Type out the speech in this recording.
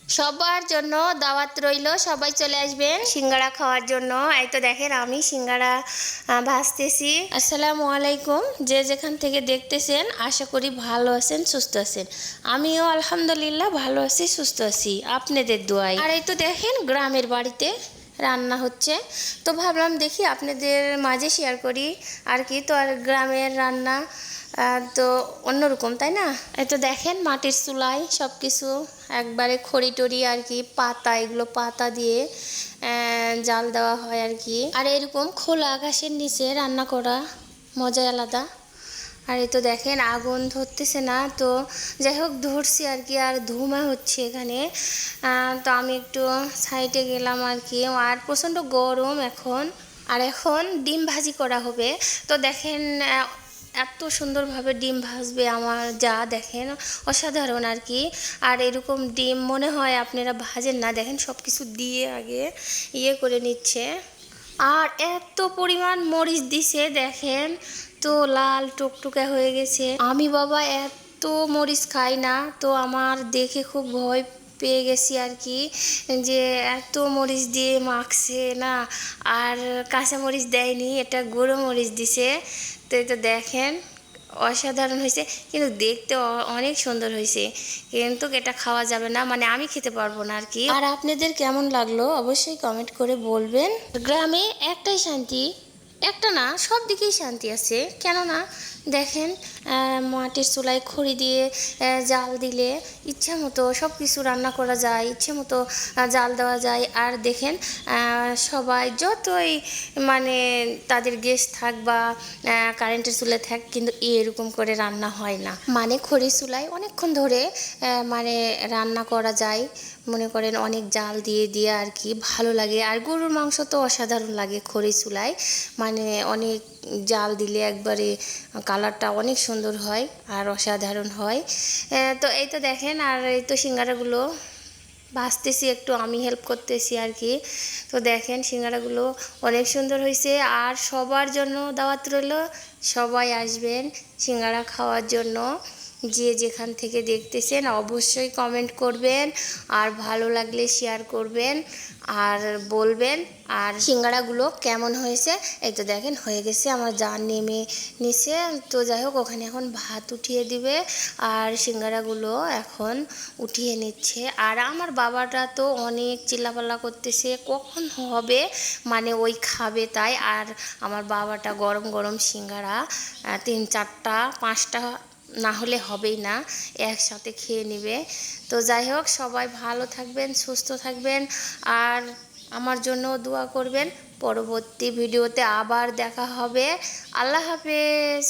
সবার জন্য দাওয়াত রইল, সবাই চলে আসবেন সিঙ্গাড়া খাওয়ার জন্য। এই তো দেখেন আমি সিঙ্গাড়া ভাজতেছি। আসসালামু আলাইকুম, যে যেখান থেকে দেখতেছেন আশা করি ভালো আছেন, সুস্থ আছেন। আমিও আলহামদুলিল্লাহ ভালো আছি, সুস্থ আছি আপনাদের দোয়ায়। আর এই তো দেখেন গ্রামের বাড়িতে রান্না হচ্ছে, তো ভাবলাম দেখি আপনাদের মাঝে শেয়ার করি আর কি। তো আর গ্রামের রান্না তো অন্যরকম, তাই না? এই তো দেখেন মাটির চুলায় সব কিছু একবারে খড়ি টড়ি আর কি, পাতা, এগুলো পাতা দিয়ে জাল দেওয়া হয় আর কি। আর এরকম খোলা আকাশের নিচে রান্না করা মজাই আলাদা। আর এই তো দেখেন আগুন ধরতেছে না, তো যাই হোক ধরছি আর কি, আর ধুমা হচ্ছে এখানে। তো আমি একটু সাইডে গেলাম আর কি। আর প্রচণ্ড গরম এখন। আর এখন ডিম ভাজি করা হবে। তো দেখেন এত সুন্দরভাবে ডিম ভাজবে আমার যা, দেখেন অসাধারণ আর কি। আর এরকম ডিম মনে হয় আপনারা ভাজেন না, দেখেন সব কিছু দিয়ে আগে করে নিচ্ছে। আর এত পরিমাণ মরিচ দিছে দেখেন, তো লাল টুকটুকে হয়ে গেছে। আমি বাবা এত মরিচ খাই না, তো আমার দেখে খুব ভয় পেয়ে গেছি আর কি, যে এত মরিচ দিয়ে মাখছে না। আর কাঁচা মরিচ দেয়নি, এটা গুঁড়ো মরিচ দিছে। তো এটা দেখেন অসাধারণ হয়েছে, কিন্তু দেখতে অনেক সুন্দর হয়েছে, কিন্তু এটা খাওয়া যাবে না, মানে আমি খেতে পারবো না আর কি। আর আপনাদের কেমন লাগলো অবশ্যই কমেন্ট করে বলবেন। গ্রামে একটাই শান্তি, একটা না সব দিকেই শান্তি আছে, কেননা দেখেন মাটির চুলায় খড়ি দিয়ে জাল দিলে ইচ্ছে মতো সব কিছু রান্না করা যায়, ইচ্ছে মতো জাল দেওয়া যায়। আর দেখেন সবাই যতই মানে তাদের গ্যাস থাক বা কারেন্টের চুলায় থাক, কিন্তু এরকম করে রান্না হয় না। মানে খড়ির চুলায় অনেকক্ষণ ধরে মানে রান্না করা যায়, মনে করেন অনেক জাল দিয়ে দিয়ে আর কি, ভালো লাগে। আর গরুর মাংস তো অসাধারণ লাগে খড়ির চুলায়, মানে অনেক জাল দিলে একবারে কালারটা অনেক সুন্দর হয় আর অসাধারণ হয়। তো এই তো দেখেন, আর এই তো সিঙ্গারাগুলো ভাজতেছি, একটু আমি হেল্প করতেছি আর কি। তো দেখেন সিঙ্গারাগুলো অনেক সুন্দর হয়েছে। আর সবার জন্য দাওয়াত রইল, সবাই আসবেন সিঙ্গারা খাওয়ার জন্য। যে যেখান থেকে দেখতেছেন অবশ্যই কমেন্ট করবেন, আর ভালো লাগলে শেয়ার করবেন আর বলবেন। আর সিঙ্গারাগুলো কেমন হয়েছে, এই তো দেখেন হয়ে গেছে, আমার জান নেমে নিছে। তো যাই হোক ওখানে এখন ভাত উঠিয়ে দিবে, আর সিঙ্গারাগুলো এখন উঠিয়ে নিচ্ছে। আর আমার বাবাটা তো অনেক চিল্লাপাল্লা করতেছে কখন হবে, মানে ওই খাবে তাই। আর আমার বাবাটা গরম গরম সিঙ্গারা 3-4টা 5টা না হলে হবেই না, একসাথে খেয়ে নেবে। তো যাই হোক সবাই ভালো থাকবেন, সুস্থ থাকবেন, আর আমার জন্য দোয়া করবেন। পরবর্তী ভিডিওতে আবার দেখা হবে। আল্লাহ হাফেজ।